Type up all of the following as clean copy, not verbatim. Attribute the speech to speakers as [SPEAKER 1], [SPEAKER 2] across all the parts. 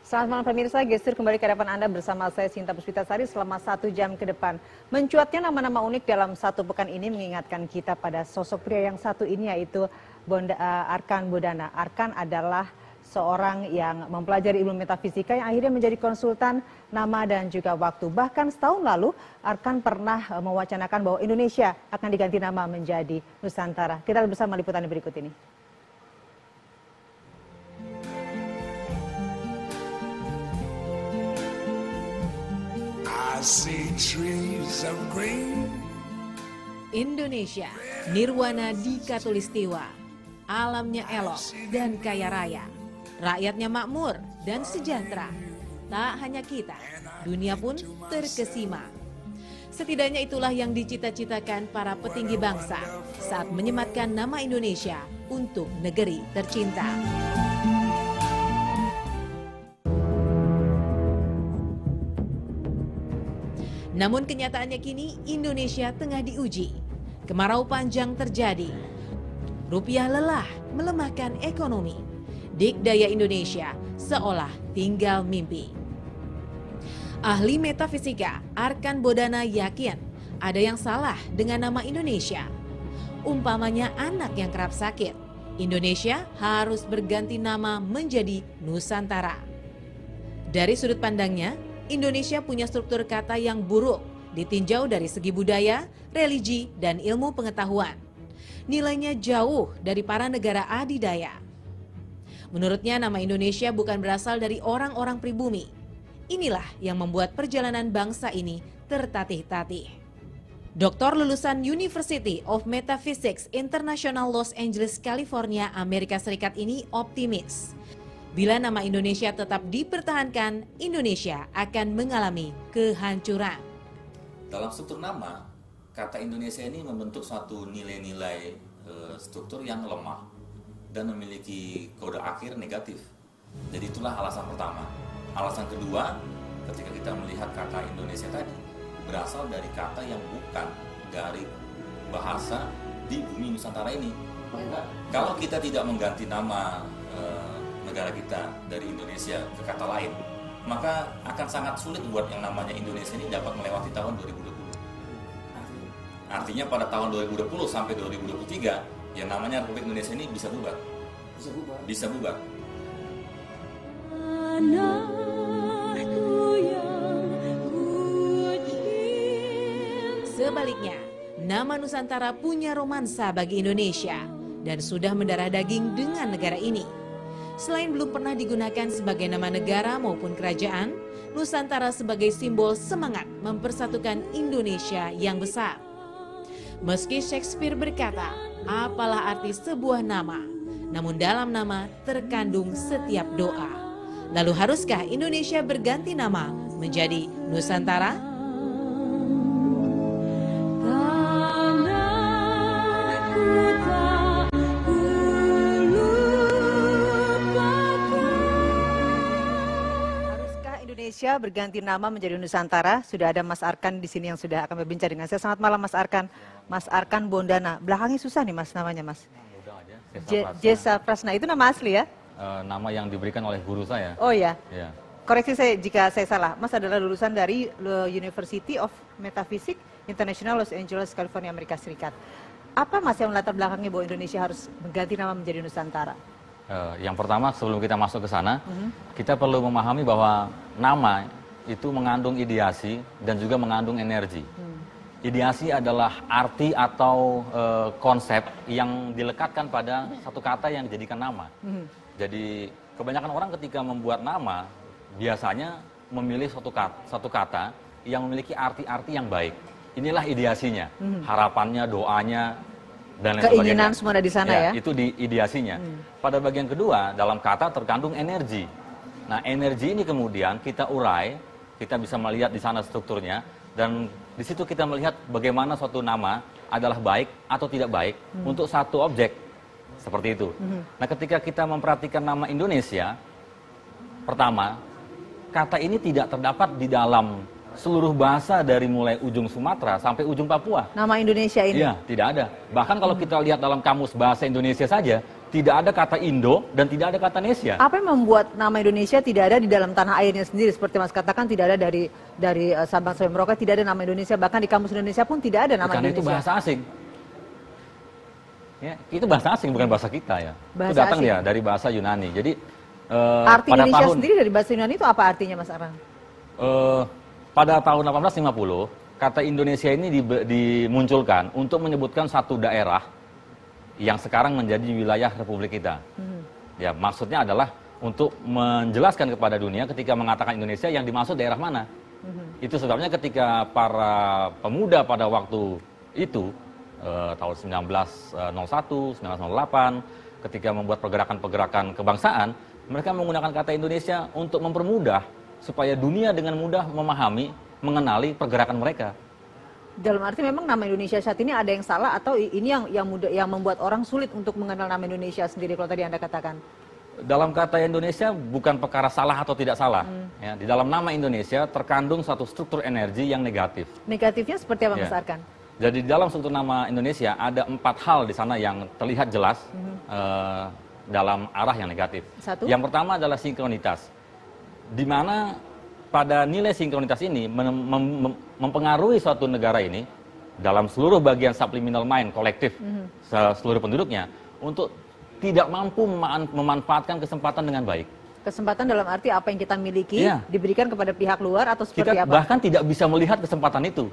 [SPEAKER 1] Selamat malam pemirsa, Gestur kembali ke hadapan Anda bersama saya Sinta Puspitasari selama 1 jam ke depan. Mencuatnya nama-nama unik dalam satu pekan ini mengingatkan kita pada sosok pria yang satu ini, yaitu Arkan Bodana. Arkan adalah seorang yang mempelajari ilmu metafisika yang akhirnya menjadi konsultan nama dan juga waktu. Bahkan setahun lalu Arkan pernah mewacanakan bahwa Indonesia akan diganti nama menjadi Nusantara. Kita lihat bersama liputan berikut ini.
[SPEAKER 2] Indonesia, nirwana di Katulistiwa, alamnya elok dan kaya raya, rakyatnya makmur dan sejahtera. Tak hanya kita, dunia pun terkesima. Setidaknya itulah yang dicita-citakan para petinggi bangsa saat menyematkan nama Indonesia untuk negeri tercinta. Namun kenyataannya kini Indonesia tengah diuji. Kemarau panjang terjadi. Rupiah lelah melemahkan ekonomi. Dikdaya Indonesia seolah tinggal mimpi. Ahli metafisika Arkan Bodana yakin ada yang salah dengan nama Indonesia. Umpamanya anak yang kerap sakit, Indonesia harus berganti nama menjadi Nusantara. Dari sudut pandangnya, Indonesia punya struktur kata yang buruk, ditinjau dari segi budaya, religi, dan ilmu pengetahuan. Nilainya jauh dari para negara adidaya. Menurutnya nama Indonesia bukan berasal dari orang-orang pribumi. Inilah yang membuat perjalanan bangsa ini tertatih-tatih. Doktor lulusan University of Metaphysics International Los Angeles, California, Amerika Serikat ini optimis. Bila nama Indonesia tetap dipertahankan, Indonesia akan mengalami kehancuran.
[SPEAKER 3] Dalam struktur nama, kata Indonesia ini membentuk suatu nilai-nilai struktur yang lemah dan memiliki kode akhir negatif. Jadi itulah alasan pertama. Alasan kedua, ketika kita melihat kata Indonesia tadi, berasal dari kata yang bukan dari bahasa di bumi Nusantara ini. Kalau kita tidak mengganti nama negara kita dari Indonesia ke kata lain, maka akan sangat sulit buat yang namanya Indonesia ini dapat melewati tahun 2020. Artinya pada tahun 2020 sampai 2023, yang namanya Republik Indonesia ini bisa bubar. Bisa bubar.
[SPEAKER 2] Sebaliknya, nama Nusantara punya romansa bagi Indonesia dan sudah mendarah daging dengan negara ini. Selain belum pernah digunakan sebagai nama negara maupun kerajaan, Nusantara sebagai simbol semangat mempersatukan Indonesia yang besar. Meski Shakespeare berkata, apalah arti sebuah nama, namun dalam nama terkandung setiap doa. Lalu haruskah Indonesia berganti nama menjadi Nusantara?
[SPEAKER 1] Indonesia berganti nama menjadi Nusantara. Sudah ada Mas Arkan di sini yang sudah akan berbincang dengan saya. Selamat malam Mas Arkan. Mas Arkan Bodana. Belakangnya susah nih Mas namanya Mas. Jesa Prasna. Itu nama asli ya?
[SPEAKER 4] Nama yang diberikan oleh guru saya.
[SPEAKER 1] Oh ya. Koreksi saya jika saya salah. Mas adalah lulusan dari University of Metaphysics International Los Angeles, California, Amerika Serikat. Apa Mas yang melatar belakangnya bahwa Indonesia harus mengganti nama menjadi Nusantara?
[SPEAKER 4] Yang pertama, sebelum kita masuk ke sana, kita perlu memahami bahwa nama itu mengandung ideasi dan juga mengandung energi. Ideasi adalah arti atau konsep yang dilekatkan pada satu kata yang dijadikan nama. Jadi kebanyakan orang ketika membuat nama biasanya memilih satu kata yang memiliki arti-arti yang baik. Inilah ideasinya, harapannya, doanya, dan lain
[SPEAKER 1] keinginan
[SPEAKER 4] sebagainya.
[SPEAKER 1] Semua ada di sana ya?
[SPEAKER 4] Itu di ideasinya. Pada bagian kedua, dalam kata terkandung energi. Nah, energi ini kemudian kita urai, kita bisa melihat di sana strukturnya, dan di situ kita melihat bagaimana suatu nama adalah baik atau tidak baik untuk satu objek. Seperti itu. Nah, ketika kita memperhatikan nama Indonesia, pertama, kata ini tidak terdapat di dalam seluruh bahasa dari mulai ujung Sumatera sampai ujung Papua.
[SPEAKER 1] Nama Indonesia ini?
[SPEAKER 4] Iya, tidak ada. Bahkan kalau kita lihat dalam kamus bahasa Indonesia saja, Tidak ada kata Indo dan tidak ada kata Nesia.
[SPEAKER 1] Apa yang membuat nama Indonesia tidak ada di dalam tanah airnya sendiri? Seperti Mas katakan, tidak ada dari Sabang sampai Merauke, tidak ada nama Indonesia. Bahkan di kamus Indonesia pun tidak ada nama
[SPEAKER 4] Karena
[SPEAKER 1] Indonesia.
[SPEAKER 4] itu bahasa asing. Ya, itu bahasa asing, bukan bahasa kita ya.
[SPEAKER 1] Bahasa
[SPEAKER 4] itu datang
[SPEAKER 1] asing.
[SPEAKER 4] ya dari bahasa Yunani. Jadi
[SPEAKER 1] Arti
[SPEAKER 4] pada
[SPEAKER 1] Indonesia
[SPEAKER 4] tahun,
[SPEAKER 1] sendiri dari bahasa Yunani itu apa artinya, Mas Arhan?
[SPEAKER 4] pada tahun 1850, kata Indonesia ini dimunculkan untuk menyebutkan satu daerah yang sekarang menjadi wilayah Republik kita. Ya, maksudnya adalah untuk menjelaskan kepada dunia ketika mengatakan Indonesia yang dimaksud daerah mana. Itu sebabnya ketika para pemuda pada waktu itu, tahun 1901, 1908, ketika membuat pergerakan-pergerakan kebangsaan, mereka menggunakan kata Indonesia untuk mempermudah supaya dunia dengan mudah memahami, mengenali pergerakan mereka.
[SPEAKER 1] Dalam arti memang nama Indonesia saat ini ada yang salah atau ini yang membuat orang sulit untuk mengenal nama Indonesia sendiri kalau tadi Anda katakan?
[SPEAKER 4] Dalam kata Indonesia bukan perkara salah atau tidak salah. Ya, di dalam nama Indonesia terkandung satu struktur energi yang negatif.
[SPEAKER 1] Negatifnya seperti apa, Mas
[SPEAKER 4] Ya.
[SPEAKER 1] Arkan?
[SPEAKER 4] Jadi di dalam struktur nama Indonesia ada 4 hal di sana yang terlihat jelas dalam arah yang negatif.
[SPEAKER 1] Satu?
[SPEAKER 4] Yang pertama adalah sinkronitas, di mana pada nilai sinkronitas ini mempengaruhi suatu negara ini dalam seluruh bagian subliminal mind kolektif seluruh penduduknya untuk tidak mampu memanfaatkan kesempatan dengan baik.
[SPEAKER 1] Kesempatan dalam arti apa yang kita miliki
[SPEAKER 4] Iya.
[SPEAKER 1] diberikan kepada pihak luar atau seperti
[SPEAKER 4] Kita
[SPEAKER 1] apa?
[SPEAKER 4] bahkan tidak bisa melihat kesempatan itu.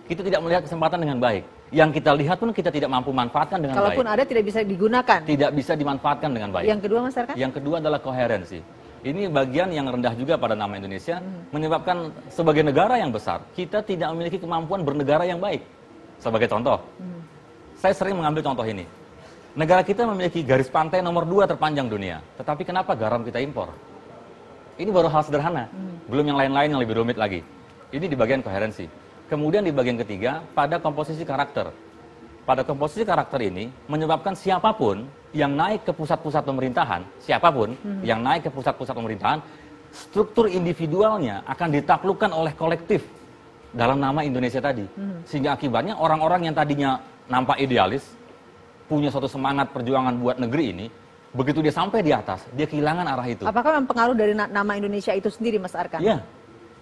[SPEAKER 4] Kita tidak melihat kesempatan dengan baik. Yang kita lihat pun kita tidak mampu manfaatkan dengan
[SPEAKER 1] Kalaupun
[SPEAKER 4] baik.
[SPEAKER 1] ada tidak bisa digunakan.
[SPEAKER 4] Tidak bisa dimanfaatkan dengan baik.
[SPEAKER 1] Yang kedua, Mas Arkan?
[SPEAKER 4] Yang kedua adalah koherensi. Ini bagian yang rendah juga pada nama Indonesia, menyebabkan sebagai negara yang besar, kita tidak memiliki kemampuan bernegara yang baik. Sebagai contoh, saya sering mengambil contoh ini. Negara kita memiliki garis pantai nomor 2 terpanjang dunia, tetapi kenapa garam kita impor? Ini baru hal sederhana, belum yang lain-lain yang lebih rumit lagi. Ini di bagian koherensi. Kemudian di bagian ketiga, pada komposisi karakter. Pada komposisi karakter ini, menyebabkan siapapun yang naik ke pusat-pusat pemerintahan, siapapun yang naik ke pusat-pusat pemerintahan, struktur individualnya akan ditaklukkan oleh kolektif dalam nama Indonesia tadi. Sehingga akibatnya orang-orang yang tadinya nampak idealis, punya suatu semangat perjuangan buat negeri ini, begitu dia sampai di atas, dia kehilangan arah itu.
[SPEAKER 1] Apakah memang pengaruh dari nama Indonesia itu sendiri, Mas Arkan?
[SPEAKER 4] Iya.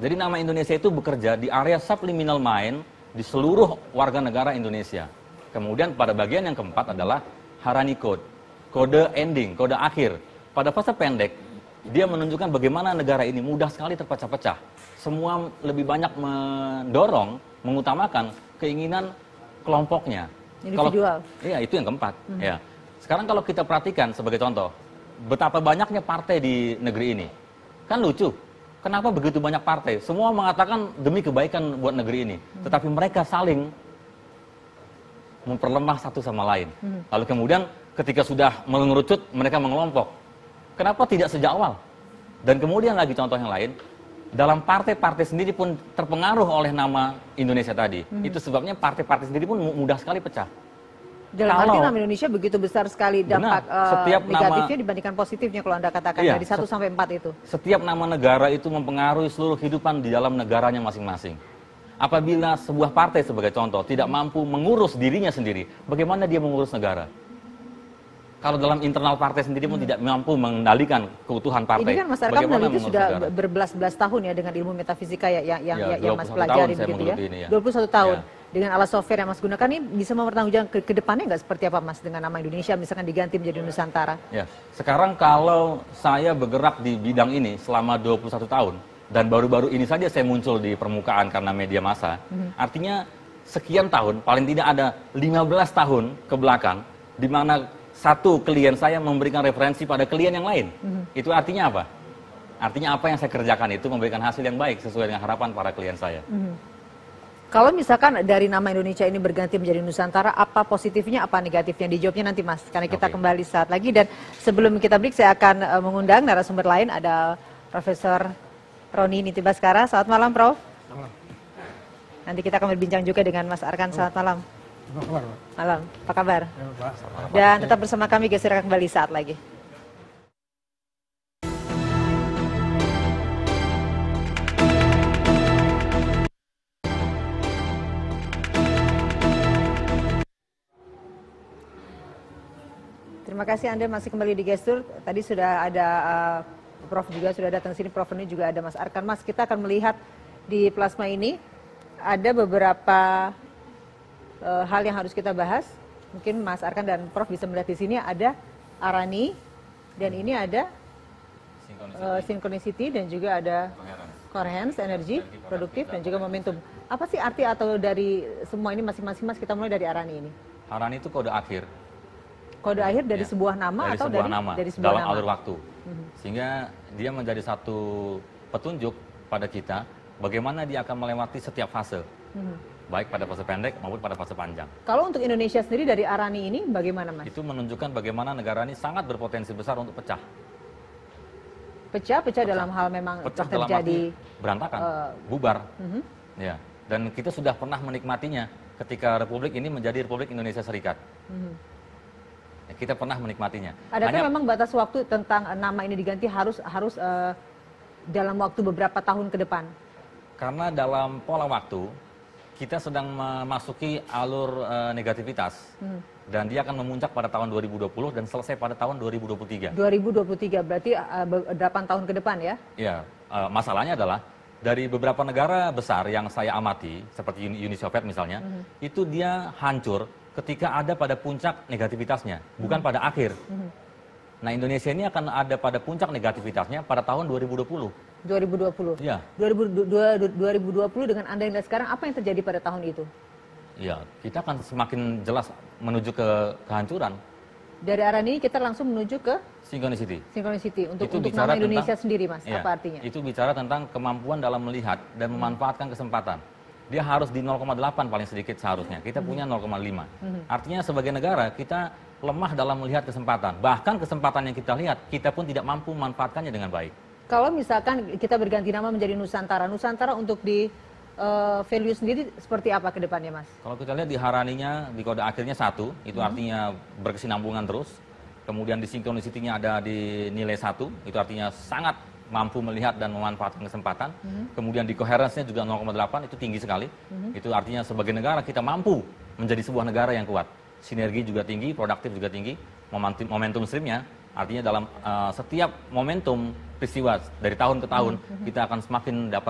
[SPEAKER 4] Jadi nama Indonesia itu bekerja di area subliminal mind di seluruh warga negara Indonesia. Kemudian pada bagian yang keempat adalah Harani Code, kode ending, kode akhir. Pada fase pendek, dia menunjukkan bagaimana negara ini mudah sekali terpecah-pecah. Semua lebih banyak mendorong, mengutamakan keinginan kelompoknya.
[SPEAKER 1] Individual.
[SPEAKER 4] Iya, itu yang keempat. Ya. Sekarang kalau kita perhatikan sebagai contoh, betapa banyaknya partai di negeri ini. Kan lucu. Kenapa begitu banyak partai? Semua mengatakan demi kebaikan buat negeri ini. Tetapi mereka saling memperlemah satu sama lain. Lalu kemudian ketika sudah mengerucut, mereka mengelompok. Kenapa tidak sejak awal? Dan kemudian lagi contoh yang lain, dalam partai-partai sendiri pun terpengaruh oleh nama Indonesia tadi. Itu sebabnya partai-partai sendiri pun mudah sekali pecah.
[SPEAKER 1] Dalam arti nama Indonesia begitu besar sekali dampak
[SPEAKER 4] Setiap
[SPEAKER 1] negatifnya dibandingkan positifnya kalau Anda katakan
[SPEAKER 4] Iya,
[SPEAKER 1] dari 1 sampai 4 itu.
[SPEAKER 4] Setiap nama negara itu mempengaruhi seluruh kehidupan di dalam negaranya masing-masing. Apabila sebuah partai sebagai contoh tidak mampu mengurus dirinya sendiri, bagaimana dia mengurus negara? Kalau dalam internal partai sendiri pun tidak mampu mengendalikan keutuhan partai.
[SPEAKER 1] Ini kan Mas Arkan
[SPEAKER 4] bagaimana
[SPEAKER 1] meneliti
[SPEAKER 4] mengurus
[SPEAKER 1] sudah
[SPEAKER 4] negara?
[SPEAKER 1] berbelas-belas tahun ya dengan ilmu metafisika yang Mas
[SPEAKER 4] 21
[SPEAKER 1] pelajari
[SPEAKER 4] tahun saya
[SPEAKER 1] begitu ya.
[SPEAKER 4] menggeluti ini ya.
[SPEAKER 1] 21 tahun.
[SPEAKER 4] Ya.
[SPEAKER 1] Dengan alat software yang Mas gunakan ini bisa mempertanggungjawabkan ke depannya nggak seperti apa Mas dengan nama Indonesia misalkan diganti menjadi Nusantara?
[SPEAKER 4] Ya, sekarang kalau saya bergerak di bidang ini selama 21 tahun dan baru-baru ini saja saya muncul di permukaan karena media massa, artinya sekian tahun, paling tidak ada 15 tahun ke belakang di mana satu klien saya memberikan referensi pada klien yang lain. Itu artinya apa? Artinya apa yang saya kerjakan itu memberikan hasil yang baik sesuai dengan harapan para klien saya.
[SPEAKER 1] Kalau misalkan dari nama Indonesia ini berganti menjadi Nusantara, apa positifnya, apa negatifnya? Dijawabnya nanti Mas, karena kita kembali saat lagi. Dan sebelum kita break, saya akan mengundang narasumber lain, ada Profesor Roni Niti Baskara. Selamat malam, Prof.
[SPEAKER 5] Malam.
[SPEAKER 1] Nanti kita akan berbincang juga dengan Mas Arkan. Selamat malam.
[SPEAKER 5] Apa kabar, Pak?
[SPEAKER 1] Malam, apa kabar?
[SPEAKER 5] Ya, Pak.
[SPEAKER 1] Dan tetap bersama kami, geser kembali saat lagi. Terima kasih Anda masih kembali di Gestur. Tadi sudah ada Prof juga sudah datang sini, Prof ini juga ada Mas Arkan. Mas, kita akan melihat di plasma ini ada beberapa hal yang harus kita bahas. Mungkin Mas Arkan dan Prof bisa melihat di sini ada Arani dan ini ada synchronicity dan juga ada coherence, energi, produktif dan juga momentum. Apa sih arti atau dari semua ini masing-masing, Mas? Kita mulai dari Arani ini.
[SPEAKER 4] Arani itu kode akhir.
[SPEAKER 1] Kode akhir dari sebuah nama
[SPEAKER 4] dari
[SPEAKER 1] atau
[SPEAKER 4] sebuah nama,
[SPEAKER 1] dari sebuah
[SPEAKER 4] dalam
[SPEAKER 1] nama?
[SPEAKER 4] alur waktu. Sehingga dia menjadi satu petunjuk pada kita bagaimana dia akan melewati setiap fase. Baik pada fase pendek maupun pada fase panjang.
[SPEAKER 1] Kalau untuk Indonesia sendiri dari Arani ini bagaimana, Mas?
[SPEAKER 4] Itu menunjukkan bagaimana negara ini sangat berpotensi besar untuk pecah.
[SPEAKER 1] Pecah dalam hal memang
[SPEAKER 4] Pecah dalam
[SPEAKER 1] terjadi
[SPEAKER 4] arti berantakan, bubar. Ya. Dan kita sudah pernah menikmatinya ketika Republik ini menjadi Republik Indonesia Serikat. Ya, kita pernah menikmatinya.
[SPEAKER 1] Adakah memang batas waktu tentang nama ini diganti harus dalam waktu beberapa tahun ke depan?
[SPEAKER 4] Karena dalam pola waktu kita sedang memasuki alur negativitas dan dia akan memuncak pada tahun 2020 dan selesai pada tahun 2023.
[SPEAKER 1] 2023 berarti 8 tahun ke depan ya?
[SPEAKER 4] Ya, masalahnya adalah dari beberapa negara besar yang saya amati seperti Uni Soviet misalnya, itu dia hancur ketika ada pada puncak negativitasnya, bukan pada akhir. Nah, Indonesia ini akan ada pada puncak negativitasnya pada tahun 2020.
[SPEAKER 1] 2020.
[SPEAKER 4] Ya.
[SPEAKER 1] 2020 dengan Anda yang sekarang, apa yang terjadi pada tahun itu?
[SPEAKER 4] Ya, kita akan semakin jelas menuju ke kehancuran.
[SPEAKER 1] Dari arah ini kita langsung menuju ke
[SPEAKER 4] Synchronicity.
[SPEAKER 1] Synchronicity untuk
[SPEAKER 4] bicara
[SPEAKER 1] nama Indonesia
[SPEAKER 4] tentang,
[SPEAKER 1] sendiri, Mas.
[SPEAKER 4] Ya,
[SPEAKER 1] apa artinya?
[SPEAKER 4] Itu bicara tentang kemampuan dalam melihat dan memanfaatkan kesempatan. Dia harus di 0,8 paling sedikit seharusnya. Kita punya 0,5. Artinya sebagai negara kita lemah dalam melihat kesempatan. Bahkan kesempatan yang kita lihat, kita pun tidak mampu memanfaatkannya dengan baik.
[SPEAKER 1] Kalau misalkan kita berganti nama menjadi Nusantara, Nusantara untuk di value sendiri seperti apa ke depannya, Mas?
[SPEAKER 4] Kalau kita lihat di Haraninya, di kode akhirnya 1, itu artinya berkesinambungan terus. Kemudian di Synchronicity-nya ada di nilai 1, itu artinya sangat mampu melihat dan memanfaatkan kesempatan. Kemudian di coherence-nya juga 0,8, itu tinggi sekali. Itu artinya sebagai negara kita mampu menjadi sebuah negara yang kuat. Sinergi juga tinggi, produktif juga tinggi. Momentum stream-nya artinya dalam setiap momentum peristiwa dari tahun ke tahun kita akan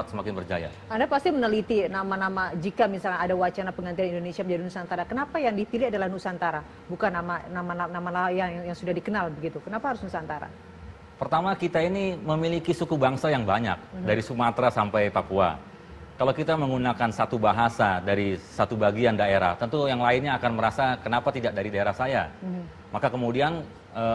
[SPEAKER 4] semakin berjaya.
[SPEAKER 1] Anda pasti meneliti nama-nama jika misalnya ada wacana penggantian Indonesia menjadi Nusantara. Kenapa yang dipilih adalah Nusantara, bukan nama yang sudah dikenal begitu? Kenapa harus Nusantara?
[SPEAKER 4] Pertama, kita ini memiliki suku bangsa yang banyak dari Sumatera sampai Papua. Kalau kita menggunakan satu bahasa dari satu bagian daerah, tentu yang lainnya akan merasa kenapa tidak dari daerah saya. Maka kemudian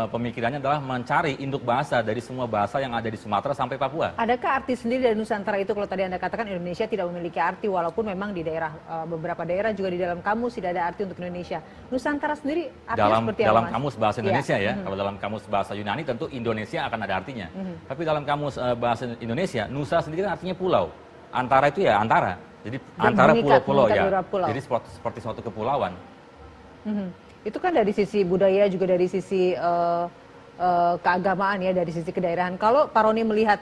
[SPEAKER 4] pemikirannya adalah mencari induk bahasa dari semua bahasa yang ada di Sumatera sampai Papua.
[SPEAKER 1] Adakah arti sendiri dari Nusantara itu? Kalau tadi Anda katakan Indonesia tidak memiliki arti, walaupun memang di daerah beberapa daerah juga di dalam kamus tidak ada arti untuk Indonesia. Nusantara sendiri artinya seperti apa,
[SPEAKER 4] dalam
[SPEAKER 1] Mas?
[SPEAKER 4] kamus bahasa Indonesia ya. Kalau dalam kamus bahasa Yunani tentu Indonesia akan ada artinya. Tapi dalam kamus bahasa Indonesia, Nusa sendiri kan artinya pulau. Antara itu ya antara. Jadi
[SPEAKER 1] Dan
[SPEAKER 4] antara
[SPEAKER 1] mengikat
[SPEAKER 4] pulau-pulau ya.
[SPEAKER 1] beberapa pulau.
[SPEAKER 4] Jadi seperti suatu kepulauan.
[SPEAKER 1] Itu kan dari sisi budaya juga dari sisi keagamaan ya, dari sisi kedaerahan. Kalau Pak Roni melihat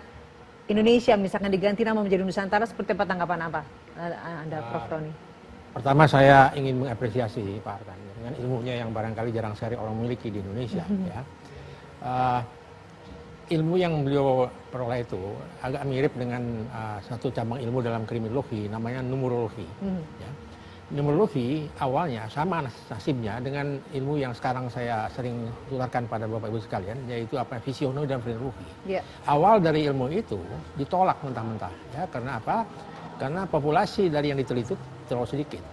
[SPEAKER 1] Indonesia misalkan diganti nama menjadi Nusantara, seperti apa tanggapan Anda, Prof. Roni?
[SPEAKER 5] Pertama saya ingin mengapresiasi Pak Arkan dengan ilmunya yang barangkali jarang sekali orang miliki di Indonesia. Ya. Ilmu yang beliau peroleh itu agak mirip dengan satu cabang ilmu dalam kriminologi, namanya numerologi. Ya. Numerologi awalnya sama nasibnya dengan ilmu yang sekarang saya sering tularkan pada Bapak Ibu sekalian, yaitu visionologi dan frenologi. Yeah. Awal dari ilmu itu ditolak mentah-mentah, ya, karena apa? Karena populasi dari yang diteliti terlalu sedikit.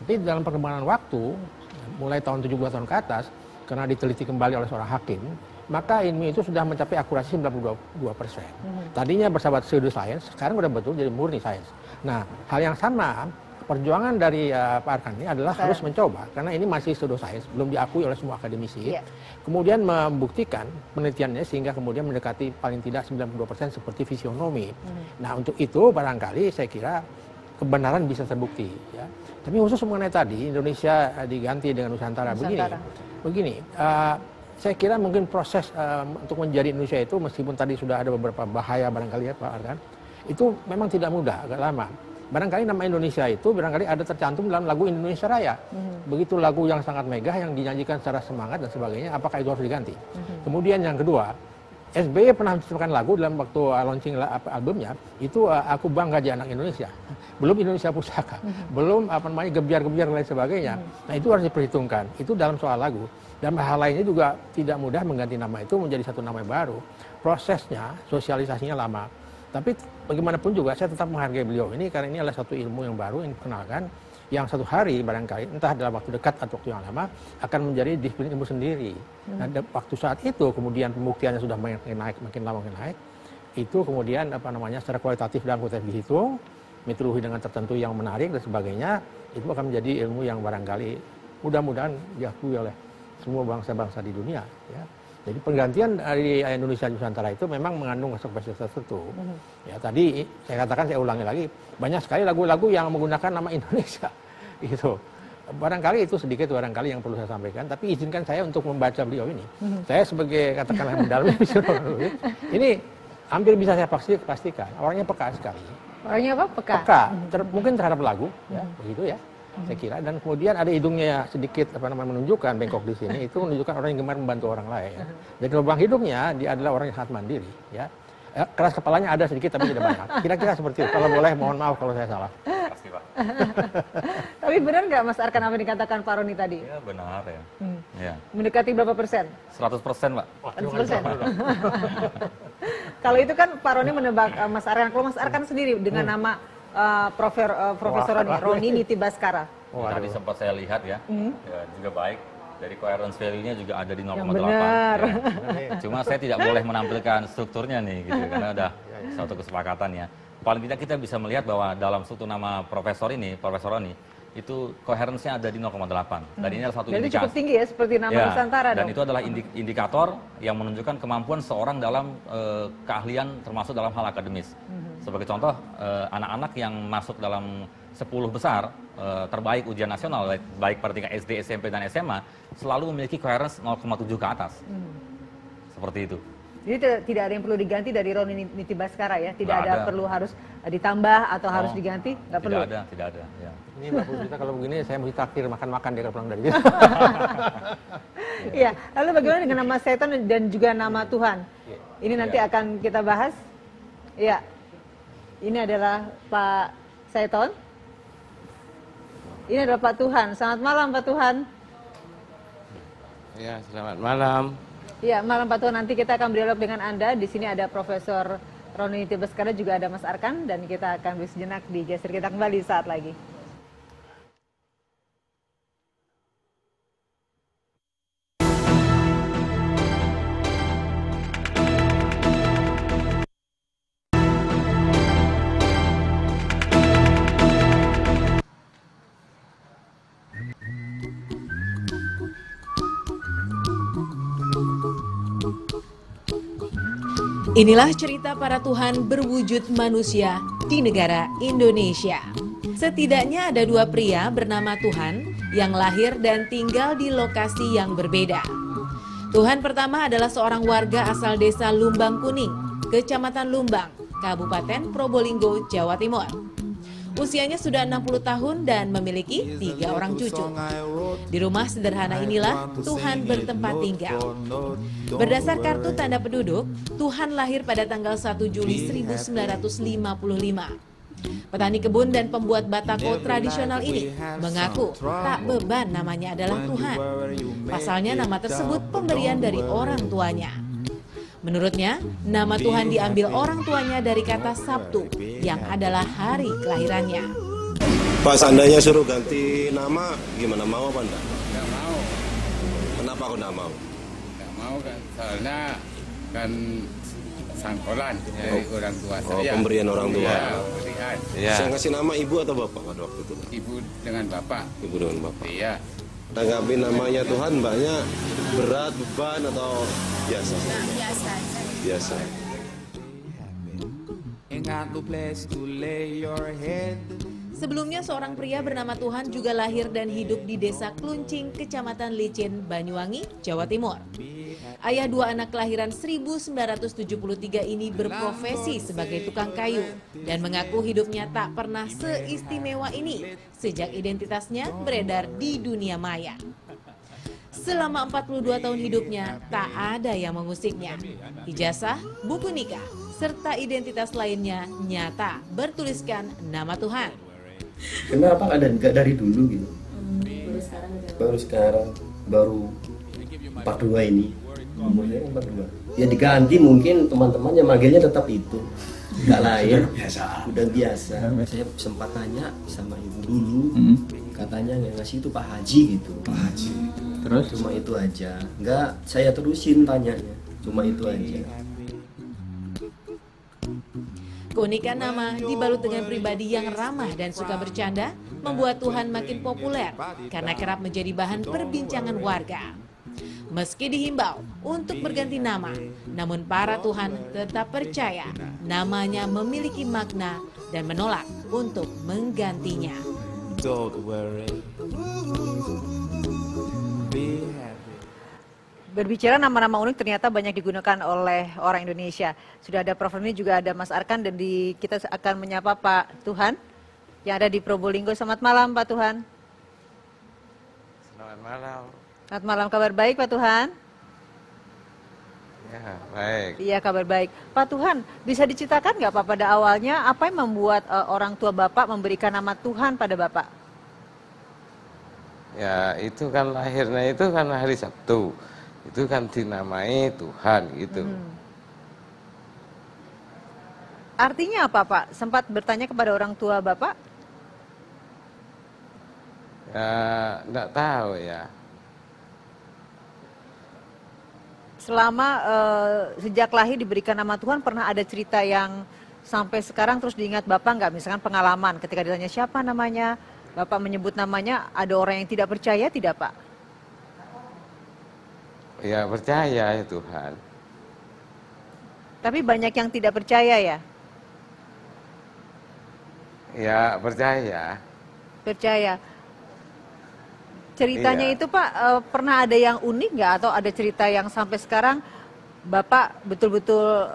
[SPEAKER 5] Tapi dalam perkembangan waktu, mulai tahun 70 tahun ke atas, karena diteliti kembali oleh seorang hakim, maka ilmu itu sudah mencapai akurasi 92%. Tadinya bersifat pseudoscience, sekarang sudah betul jadi murni sains. Nah, hal yang sama, perjuangan dari Pak Arkan ini adalah harus mencoba, karena ini masih pseudoscience, belum diakui oleh semua akademisi. Kemudian membuktikan penelitiannya sehingga kemudian mendekati paling tidak 92% seperti fisionomi. Nah, untuk itu barangkali saya kira kebenaran bisa terbukti. Ya. Tapi khusus mengenai tadi, Indonesia diganti dengan Nusantara. Begini, saya kira mungkin proses untuk menjadi Indonesia itu, meskipun tadi sudah ada beberapa bahaya barangkali ya Pak Arkan, itu memang tidak mudah, agak lama. barangkali nama Indonesia itu barangkali ada tercantum dalam lagu Indonesia Raya. Begitu lagu yang sangat megah yang dinyanyikan secara semangat dan sebagainya, apakah itu harus diganti? Kemudian yang kedua, SBY pernah menciptakan lagu dalam waktu launching albumnya, itu Aku Bangga Jadi Anak Indonesia. Belum Indonesia Pusaka, belum gebiar-gebiar dan lain sebagainya. Nah itu harus diperhitungkan, itu dalam soal lagu. Dan hal lainnya juga tidak mudah mengganti nama itu menjadi satu nama yang baru. Prosesnya, sosialisasinya lama. Tapi bagaimanapun juga saya tetap menghargai beliau ini karena ini adalah satu ilmu yang baru yang diperkenalkan, yang satu hari barangkali entah dalam waktu dekat atau waktu yang lama akan menjadi disiplin ilmu sendiri. Nah, waktu saat itu kemudian pembuktiannya sudah makin naik, makin lama makin naik. Itu kemudian secara kualitatif dan kuantitatif dihitung, metodologi dengan tertentu yang menarik dan sebagainya, itu akan menjadi ilmu yang barangkali mudah-mudahan diakui oleh semua bangsa-bangsa di dunia. Ya. Jadi penggantian dari Indonesia Nusantara itu memang mengandung konsekuensi tertentu. Ya tadi saya katakan, saya ulangi lagi, banyak sekali lagu-lagu yang menggunakan nama Indonesia. Gitu. Barangkali itu sedikit barangkali yang perlu saya sampaikan, tapi izinkan saya untuk membaca beliau ini. Saya sebagai katakanlah mendalami ini hampir bisa saya pastikan orangnya peka sekali.
[SPEAKER 1] Orangnya apa? Peka.
[SPEAKER 5] Peka, mungkin terhadap lagu, ya begitu ya. Saya kira, dan kemudian ada hidungnya sedikit menunjukkan bengkok di sini, itu menunjukkan orang yang gemar membantu orang lain. Jadi lubang hidungnya dia adalah orang yang sangat mandiri, ya. Keras kepalanya ada sedikit tapi tidak banyak. Kira-kira seperti itu. Kalau boleh mohon maaf kalau saya salah.
[SPEAKER 3] Pasti, Pak.
[SPEAKER 1] Tapi benar nggak Mas Arkan apa yang dikatakan Pak Roni tadi?
[SPEAKER 3] Ya benar ya. Ya.
[SPEAKER 1] Mendekati berapa persen?
[SPEAKER 3] 100%, Pak.
[SPEAKER 1] 100%. Kalau itu kan Pak Roni menebak Mas Arkan. Kalau Mas Arkan sendiri dengan nama Profesor Roni Niti Baskara.
[SPEAKER 3] Tadi sempat saya lihat ya, ya juga baik. Dari coherence value-nya juga ada di 0,8.
[SPEAKER 1] Benar.
[SPEAKER 3] Ya. Cuma saya tidak boleh menampilkan strukturnya nih, gitu, karena ada suatu kesepakatan ya. Paling tidak kita bisa melihat bahwa dalam struktur nama Profesor Roni, itu coherence-nya ada di 0,8. Dan ini adalah satu
[SPEAKER 1] Jadi
[SPEAKER 3] indikasi.
[SPEAKER 1] cukup tinggi ya, seperti nama
[SPEAKER 3] Ya,
[SPEAKER 1] Nusantara
[SPEAKER 3] dan
[SPEAKER 1] dong.
[SPEAKER 3] itu adalah indikator yang menunjukkan kemampuan seorang dalam keahlian termasuk dalam hal akademis. Sebagai contoh, anak-anak yang masuk dalam 10 besar terbaik ujian nasional, baik pada tingkat SD, SMP, dan SMA, selalu memiliki coherence 0,7 ke atas. Seperti itu.
[SPEAKER 1] Jadi tidak ada yang perlu diganti dari Roni Niti Baskara ya? Tidak
[SPEAKER 3] Nggak
[SPEAKER 1] ada
[SPEAKER 3] ada.
[SPEAKER 1] perlu harus ditambah atau harus diganti? Nggak perlu?
[SPEAKER 3] Tidak ada. Ya.
[SPEAKER 5] Ini Mbak Putri, kalau begini saya mesti takdir makan-makan dia kalau pulang dari sini.
[SPEAKER 1] Iya. Lalu bagaimana dengan nama setan dan juga nama Tuhan? Ini nanti akan kita bahas. Iya. Ini adalah Pak Seton. Ini adalah Pak Tuhan. Selamat malam Pak Tuhan.
[SPEAKER 6] Ya, selamat malam.
[SPEAKER 1] Iya, malam Pak Tuhan. Nanti kita akan berdialog dengan Anda. Di sini ada Profesor Roni Niti Baskara, juga ada Mas Arkan, dan kita akan bersejenak di Geser. Kita kembali saat lagi.
[SPEAKER 2] Inilah cerita para Tuhan berwujud manusia di negara Indonesia. Setidaknya ada dua pria bernama Tuhan yang lahir dan tinggal di lokasi yang berbeda. Tuhan pertama adalah seorang warga asal desa Lumbang Kuning, Kecamatan Lumbang, Kabupaten Probolinggo, Jawa Timur. Usianya sudah 60 tahun dan memiliki 3 orang cucu. Di rumah sederhana inilah Tuhan bertempat tinggal. Berdasar kartu tanda penduduk, Tuhan lahir pada tanggal 1 Juli 1955. Petani kebun dan pembuat batako tradisional ini mengaku tak beban namanya adalah Tuhan. Pasalnya nama tersebut pemberian dari orang tuanya. Menurutnya, nama Tuhan diambil orang tuanya dari kata Sabtu, yang adalah hari kelahirannya.
[SPEAKER 7] Pak, seandainya suruh ganti nama, gimana, mau apa enggak?
[SPEAKER 6] Nggak mau.
[SPEAKER 7] Kenapa aku enggak mau?
[SPEAKER 6] Nggak mau kan, soalnya kan sangkolan dari orang tua saya.
[SPEAKER 7] Oh, pemberian orang tua.
[SPEAKER 6] Iya, pemberian.
[SPEAKER 7] Saya ngasih nama ibu atau bapak pada waktu itu?
[SPEAKER 6] Ibu dengan bapak.
[SPEAKER 7] Ibu dengan bapak.
[SPEAKER 6] Iya.
[SPEAKER 7] Tanggapi namanya Tuhan, mbaknya berat, beban, atau biasa?
[SPEAKER 8] Biasa.
[SPEAKER 7] Biasa.
[SPEAKER 2] Sebelumnya seorang pria bernama Tuhan juga lahir dan hidup di desa Kluncing, Kecamatan Licin, Banyuwangi, Jawa Timur. Ayah dua anak kelahiran 1973 ini berprofesi sebagai tukang kayu dan mengaku hidupnya tak pernah seistimewa ini sejak identitasnya beredar di dunia maya. Selama 42 tahun hidupnya, tak ada yang mengusiknya. Ijazah, buku nikah, serta identitas lainnya nyata bertuliskan nama Tuhan.
[SPEAKER 8] Kenapa ada nggak dari dulu gitu? Baru sekarang, baru 42 ini. Umurnya 42. Ya diganti mungkin teman-temannya manggilnya tetap itu. Nggak lain. Udah biasa. Saya sempat tanya sama ibu dulu. Katanya yang ngasih itu Pak Haji gitu. Pak Haji. Terus? Cuma itu aja. Nggak, saya terusin tanyanya. Cuma itu aja.
[SPEAKER 2] Keunikan nama dibalut dengan pribadi yang ramah dan suka bercanda membuat Tuhan makin populer karena kerap menjadi bahan perbincangan warga. Meski dihimbau untuk berganti nama, namun para Tuhan tetap percaya namanya memiliki makna dan menolak untuk menggantinya.
[SPEAKER 9] Don't worry. Be happy.
[SPEAKER 1] Berbicara nama-nama unik ternyata banyak digunakan oleh orang Indonesia. Sudah ada Prof. ini juga ada Mas Arkan dan kita akan menyapa Pak Tuhan yang ada di Probolinggo. Selamat malam Pak Tuhan.
[SPEAKER 9] Selamat malam.
[SPEAKER 1] Selamat malam, kabar baik Pak Tuhan?
[SPEAKER 9] Ya, baik.
[SPEAKER 1] Iya, kabar baik. Pak Tuhan, bisa diceritakan nggak Pak pada awalnya apa yang membuat orang tua Bapak memberikan nama Tuhan pada Bapak?
[SPEAKER 9] Ya, itu kan lahirnya itu kan hari Sabtu. Itu kan dinamai Tuhan gitu.
[SPEAKER 1] Artinya apa Pak? Sempat bertanya kepada orang tua Bapak?
[SPEAKER 9] Ya, enggak tahu ya.
[SPEAKER 1] Selama sejak lahir diberikan nama Tuhan, pernah ada cerita yang sampai sekarang terus diingat Bapak nggak? Misalkan pengalaman ketika ditanya siapa namanya, Bapak menyebut namanya, ada orang yang tidak percaya tidak Pak?
[SPEAKER 9] Ya, percaya ya Tuhan.
[SPEAKER 1] Tapi banyak yang tidak percaya ya?
[SPEAKER 9] Ya, percaya.
[SPEAKER 1] Percaya. Ceritanya
[SPEAKER 9] Iya.
[SPEAKER 1] itu Pak, pernah ada yang unik nggak atau ada cerita yang sampai sekarang Bapak betul-betul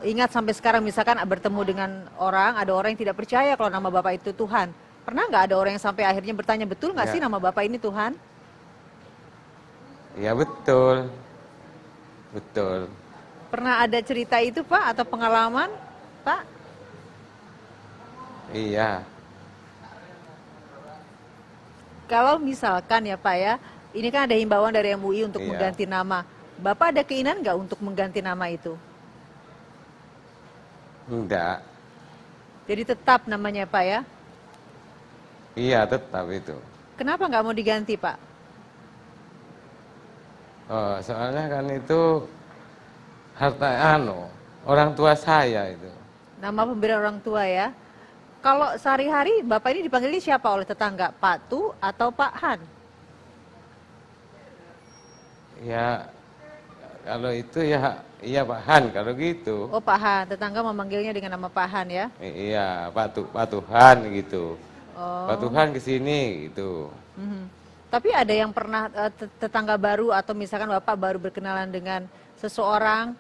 [SPEAKER 1] ingat sampai sekarang, misalkan bertemu dengan orang, ada orang yang tidak percaya kalau nama Bapak itu Tuhan. Pernah nggak ada orang yang sampai akhirnya bertanya, betul nggak
[SPEAKER 9] Ya.
[SPEAKER 1] sih nama Bapak ini Tuhan?
[SPEAKER 9] Ya, betul. Betul.
[SPEAKER 1] Pernah ada cerita itu Pak atau pengalaman Pak?
[SPEAKER 9] Iya.
[SPEAKER 1] Kalau misalkan ya Pak ya, ini kan ada himbauan dari MUI untuk
[SPEAKER 9] Iya.
[SPEAKER 1] mengganti nama. Bapak ada keinginan nggak untuk mengganti nama itu?
[SPEAKER 9] Enggak.
[SPEAKER 1] Jadi tetap namanya Pak ya?
[SPEAKER 9] Iya, tetap itu.
[SPEAKER 1] Kenapa nggak mau diganti Pak?
[SPEAKER 9] Oh, soalnya kan itu harta orang tua saya itu.
[SPEAKER 1] Nama pemberian orang tua ya. Kalau sehari-hari Bapak ini dipanggilnya siapa oleh tetangga? Pak Tu atau Pak Han?
[SPEAKER 9] Ya, kalau itu ya iya Pak Han kalau gitu.
[SPEAKER 1] Oh Pak Han, tetangga memanggilnya dengan nama Pak Han ya?
[SPEAKER 9] Iya, Pak Tuhan gitu.
[SPEAKER 1] Oh.
[SPEAKER 9] Pak Tuhan kesini gitu.
[SPEAKER 1] Tapi ada yang pernah tetangga baru atau misalkan Bapak baru berkenalan dengan seseorang,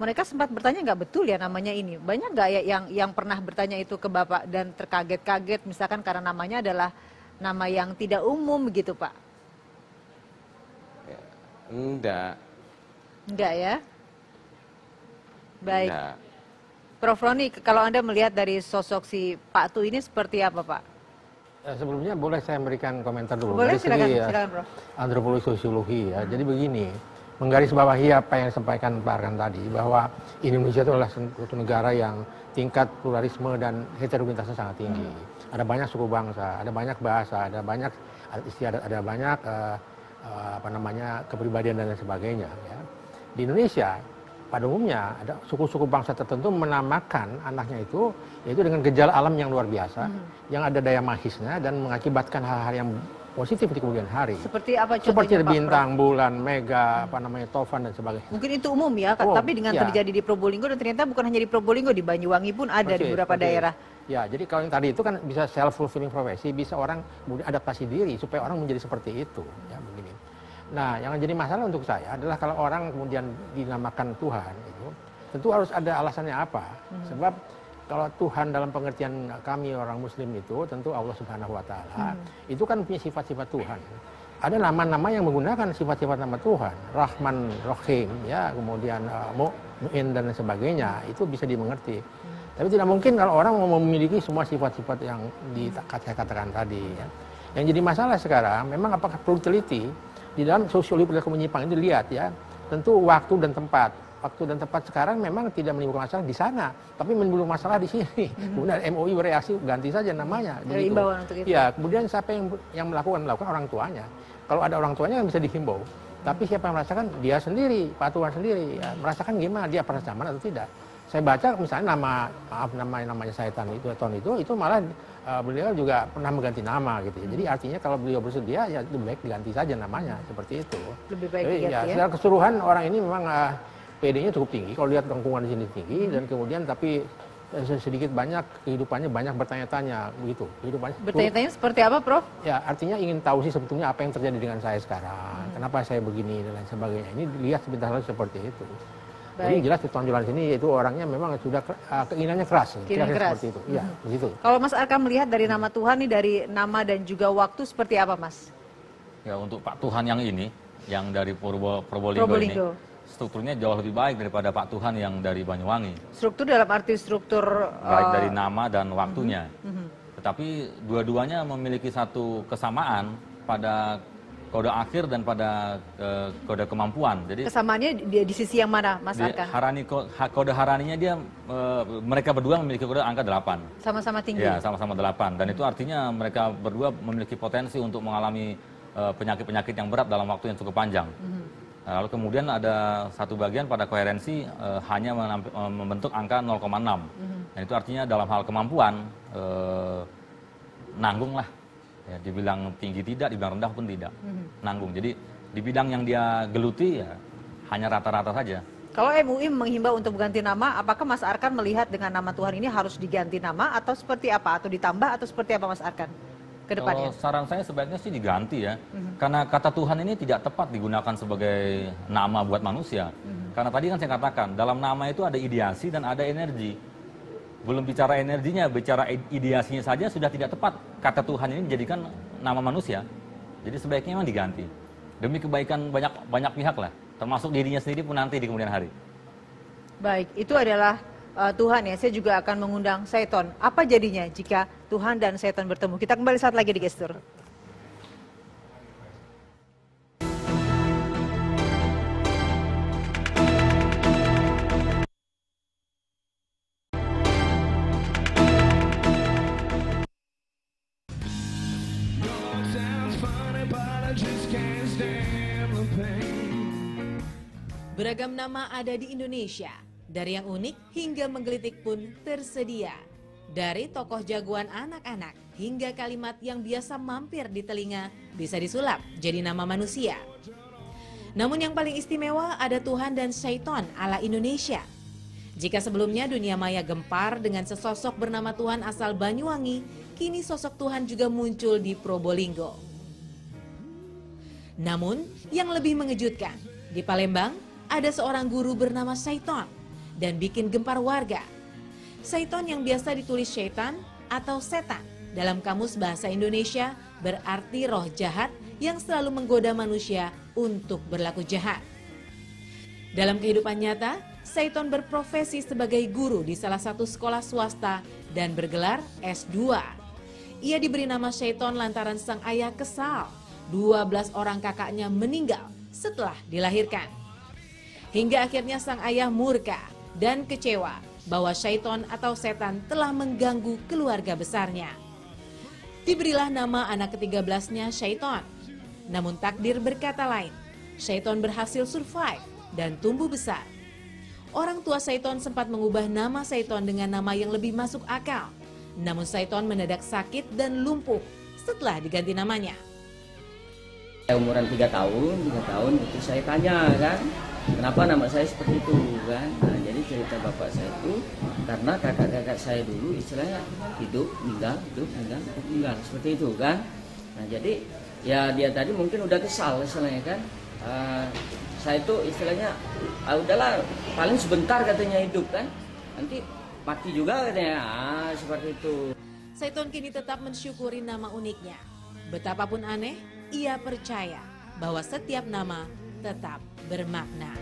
[SPEAKER 1] mereka sempat bertanya nggak betul ya namanya ini? Banyak nggak ya yang pernah bertanya itu ke Bapak dan terkaget-kaget misalkan karena namanya adalah nama yang tidak umum gitu Pak?
[SPEAKER 9] Ya, enggak.
[SPEAKER 1] Enggak ya? Baik.
[SPEAKER 9] Enggak.
[SPEAKER 1] Prof. Roni, kalau Anda melihat dari sosok si Pak Tu ini seperti apa Pak?
[SPEAKER 5] Sebelumnya boleh saya memberikan komentar dulu.
[SPEAKER 1] Boleh,
[SPEAKER 5] Dari segi,
[SPEAKER 1] silakan Prof.
[SPEAKER 5] Antropologi sosiologi ya. Jadi begini, menggarisbawahi apa yang disampaikan Pak Arkan tadi, bahwa Indonesia itu adalah suatu negara yang tingkat pluralisme dan heterogenitasnya sangat tinggi. Ada banyak suku bangsa, ada banyak bahasa, ada banyak istiadat, ada banyak kepribadian dan lain sebagainya. Ya. Di Indonesia pada umumnya ada suku-suku bangsa tertentu menamakan anaknya itu yaitu dengan gejala alam yang luar biasa, yang ada daya magisnya dan mengakibatkan hal-hal yang positif di kemudian hari.
[SPEAKER 1] Seperti apa contohnya
[SPEAKER 5] Seperti
[SPEAKER 1] Pak?
[SPEAKER 5] bintang, bulan, mega, Tovan dan sebagainya.
[SPEAKER 1] Mungkin itu umum ya, tapi dengan
[SPEAKER 5] ya.
[SPEAKER 1] terjadi di Probolinggo dan ternyata bukan hanya di Probolinggo, di Banyuwangi pun ada di beberapa daerah.
[SPEAKER 5] Ya, jadi kalau yang tadi itu kan bisa self fulfilling prophecy, bisa orang kemudian adaptasi diri supaya orang menjadi seperti itu, ya begini. Nah, yang jadi masalah untuk saya adalah kalau orang kemudian dinamakan Tuhan itu, tentu harus ada alasannya apa. Sebab kalau Tuhan dalam pengertian kami orang Muslim itu tentu Allah Subhanahu Wa Taala itu kan punya sifat-sifat Tuhan. Ada nama-nama yang menggunakan sifat-sifat nama Tuhan, Rahman, Rahim, ya, kemudian Mu'in dan sebagainya, itu bisa dimengerti. Tapi tidak mungkin kalau orang mau memiliki semua sifat-sifat yang saya katakan tadi. Ya. Yang jadi masalah sekarang, memang apakah perlu teliti di dalam sosiologi perilaku menyimpang itu dilihat ya, tentu waktu dan tempat. Waktu dan tempat sekarang memang tidak menimbulkan masalah di sana, tapi menimbulkan masalah di sini. Kemudian MUI bereaksi ganti saja namanya.
[SPEAKER 1] Ada imbauan untuk itu.
[SPEAKER 5] Ya, kemudian siapa yang melakukan orang tuanya. Kalau ada orang tuanya kan bisa dihimbau. Tapi siapa yang merasakan? Dia sendiri, Pak Tuhan sendiri. Ya, merasakan gimana dia pernah zaman atau tidak. Saya baca misalnya namanya Syaitan itu malah beliau juga pernah mengganti nama gitu ya. Jadi artinya kalau beliau bersedia ya lebih baik diganti saja namanya seperti itu.
[SPEAKER 1] Lebih baik
[SPEAKER 5] jadi,
[SPEAKER 1] diganti ya.
[SPEAKER 5] Secara keseluruhan orang ini memang PD-nya cukup tinggi. Kalau lihat lingkungan di sini tinggi dan kemudian tapi sedikit banyak kehidupannya banyak bertanya-tanya begitu.
[SPEAKER 1] Bertanya-tanya seperti apa, Prof?
[SPEAKER 5] Ya, artinya ingin tahu sih sebetulnya apa yang terjadi dengan saya sekarang. Kenapa saya begini dan lain sebagainya. Ini dilihat sebentar lagi seperti itu. Baik. Jadi jelas ditonjolan sini itu orangnya memang sudah keinginannya keras.
[SPEAKER 1] Keinginan keras.
[SPEAKER 5] Seperti itu. Iya, begitu.
[SPEAKER 1] Kalau Mas Arkam melihat dari nama Tuhan nih, dari nama dan juga waktu seperti apa, Mas?
[SPEAKER 4] Ya, untuk Pak Tuhan yang ini, yang dari Probolinggo ini, strukturnya jauh lebih baik daripada Pak Tuhan yang dari Banyuwangi.
[SPEAKER 1] Struktur dalam arti struktur
[SPEAKER 4] baik dari nama dan waktunya. Tetapi dua-duanya memiliki satu kesamaan pada kode akhir dan pada kode kemampuan. Jadi
[SPEAKER 1] kesamaannya di sisi yang mana, Mas Arkan?
[SPEAKER 4] Kode haraninya dia mereka berdua memiliki kode angka 8.
[SPEAKER 1] Sama-sama tinggi.
[SPEAKER 4] Ya, sama-sama 8 dan itu artinya mereka berdua memiliki potensi untuk mengalami penyakit-penyakit yang berat dalam waktu yang cukup panjang. Lalu kemudian ada satu bagian pada koherensi hanya membentuk angka 0,6. Dan itu artinya dalam hal kemampuan nanggung lah. Ya, dibilang tinggi tidak, dibilang rendah pun tidak. Nanggung. Jadi di bidang yang dia geluti ya hanya rata-rata saja.
[SPEAKER 1] Kalau MUI menghimbau untuk ganti nama, apakah Mas Arkan melihat dengan nama Tuhan ini harus diganti nama atau seperti apa? Atau ditambah atau seperti apa, Mas Arkan? Kedepannya?
[SPEAKER 4] Kalau saran saya sebaiknya sih diganti ya. Karena kata Tuhan ini tidak tepat digunakan sebagai nama buat manusia. Karena tadi kan saya katakan, dalam nama itu ada ideasi dan ada energi. Belum bicara energinya, bicara ideasinya saja sudah tidak tepat. Kata Tuhan ini dijadikan nama manusia. Jadi sebaiknya memang diganti. Demi kebaikan banyak pihak lah. Termasuk dirinya sendiri pun nanti di kemudian hari.
[SPEAKER 1] Baik, itu adalah Tuhan ya. Saya juga akan mengundang Syaiton. Apa jadinya jika Tuhan dan Syaiton bertemu? Kita kembali saat lagi di Gestur.
[SPEAKER 2] Beragam nama ada di Indonesia, dari yang unik hingga menggelitik pun tersedia. Dari tokoh jagoan anak-anak hingga kalimat yang biasa mampir di telinga bisa disulap jadi nama manusia. Namun yang paling istimewa ada Tuhan dan Syaiton ala Indonesia. Jika sebelumnya dunia maya gempar dengan sesosok bernama Tuhan asal Banyuwangi, kini sosok Tuhan juga muncul di Probolinggo. Namun yang lebih mengejutkan, di Palembang ada seorang guru bernama Syaiton dan bikin gempar warga. Syaiton yang biasa ditulis syaitan atau setan dalam kamus bahasa Indonesia berarti roh jahat yang selalu menggoda manusia untuk berlaku jahat. Dalam kehidupan nyata, Syaiton berprofesi sebagai guru di salah satu sekolah swasta dan bergelar S2. Ia diberi nama Syaiton lantaran sang ayah kesal 12 orang kakaknya meninggal setelah dilahirkan. Hingga akhirnya sang ayah murka dan kecewa bahwa Syaiton atau setan telah mengganggu keluarga besarnya. Diberilah nama anak ke-13-nya Syaiton. Namun takdir berkata lain, Syaiton berhasil survive dan tumbuh besar. Orang tua Syaiton sempat mengubah nama Syaiton dengan nama yang lebih masuk akal. Namun Syaiton mendadak sakit dan lumpuh setelah diganti namanya.
[SPEAKER 10] Umuran 3 tahun itu saya tanya kan, kenapa nama saya seperti itu kan. Nah, jadi cerita bapak saya itu karena kakak-kakak saya dulu istilahnya hidup meninggal seperti itu kan. Nah, jadi ya dia tadi mungkin udah kesal istilahnya kan. Saya itu istilahnya udahlah paling sebentar katanya hidup kan, nanti mati juga katanya, seperti itu.
[SPEAKER 2] Saiton kini tetap mensyukuri nama uniknya. Betapapun aneh, ia percaya bahwa setiap nama tetap bermakna.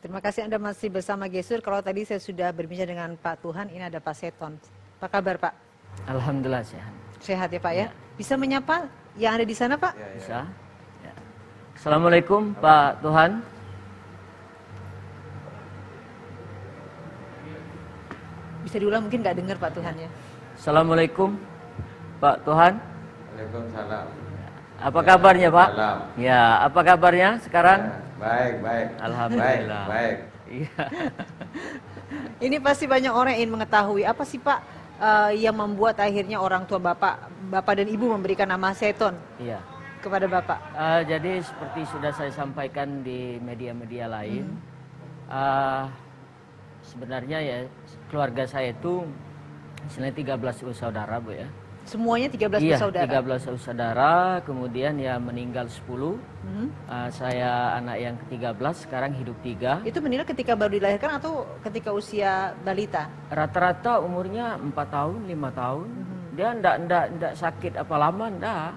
[SPEAKER 1] Terima kasih Anda masih bersama Gesur. Kalau tadi saya sudah berbincang dengan Pak Tuhan, ini ada Pak Saiton. Apa kabar Pak?
[SPEAKER 10] Alhamdulillah sehat.
[SPEAKER 1] Sehat ya Pak ya? Bisa menyapa yang ada di sana Pak?
[SPEAKER 10] Bisa. Ya. Assalamualaikum Pak Tuhan.
[SPEAKER 1] Bisa diulang, mungkin nggak dengar Pak Tuhan ya.
[SPEAKER 10] Assalamualaikum Pak Tuhan.
[SPEAKER 9] Waalaikumsalam.
[SPEAKER 10] Apa kabarnya Pak?
[SPEAKER 9] Salam.
[SPEAKER 10] Ya, apa kabarnya sekarang?
[SPEAKER 9] Baik, baik.
[SPEAKER 10] Alhamdulillah.
[SPEAKER 9] Baik.
[SPEAKER 10] Iya.
[SPEAKER 1] Ini pasti banyak orang yang ingin mengetahui apa sih Pak yang membuat akhirnya orang tua Bapak dan Ibu memberikan nama Saiton
[SPEAKER 10] Iya.
[SPEAKER 1] kepada Bapak.
[SPEAKER 10] Jadi seperti sudah saya sampaikan di media-media lain, sebenarnya ya keluarga saya itu istilahnya 13 bersaudara Bu ya.
[SPEAKER 1] Semuanya 13
[SPEAKER 10] Iya,
[SPEAKER 1] bersaudara?
[SPEAKER 10] 13 bersaudara, kemudian ya meninggal 10. Saya anak yang ke-13, sekarang hidup 3.
[SPEAKER 1] Itu meninggal ketika baru dilahirkan atau ketika usia balita?
[SPEAKER 10] Rata-rata umurnya 4 tahun, 5 tahun. Dia enggak sakit apa lama, enggak.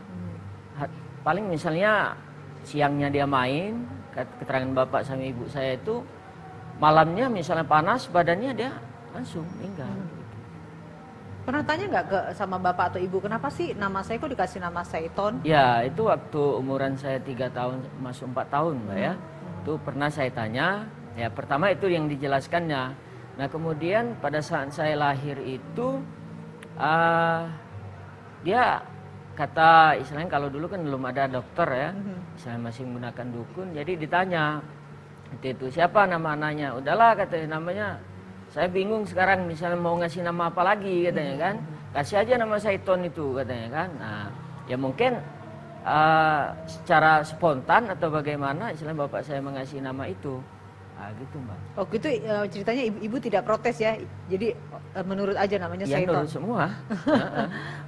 [SPEAKER 10] Paling misalnya siangnya dia main, keterangan bapak sama ibu saya itu, malamnya misalnya panas, badannya dia langsung meninggal.
[SPEAKER 1] Pernah tanya nggak sama bapak atau ibu, kenapa sih nama saya kok dikasih nama Saiton?
[SPEAKER 10] Ya, itu waktu umuran saya 3 tahun, masuk 4 tahun Mbak ya. Itu pernah saya tanya, ya pertama itu yang dijelaskannya. Nah kemudian pada saat saya lahir itu, dia kata, istilahnya kalau dulu kan belum ada dokter ya, saya masih menggunakan dukun, jadi ditanya, itu siapa nama anaknya? Udahlah katanya namanya, saya bingung sekarang misalnya mau ngasih nama apa lagi katanya kan, kasih aja nama Saiton itu katanya kan. Nah ya mungkin secara spontan atau bagaimana istilahnya bapak saya mengasih nama itu, gitu Mbak.
[SPEAKER 1] Oh gitu, ceritanya ibu tidak protes ya, jadi menurut aja namanya
[SPEAKER 10] Ya
[SPEAKER 1] Saiton?
[SPEAKER 10] menurut semua.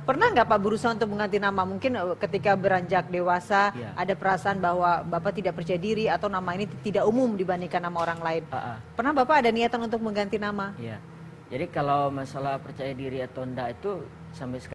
[SPEAKER 1] Pernah nggak Pak berusaha untuk mengganti nama, mungkin ketika beranjak dewasa ada perasaan bahwa Bapak tidak percaya diri atau nama ini tidak umum dibandingkan nama orang lain? Pernah Bapak ada niatan untuk mengganti nama?
[SPEAKER 10] Iya. Jadi kalau masalah percaya diri atau enggak itu sampai sekarang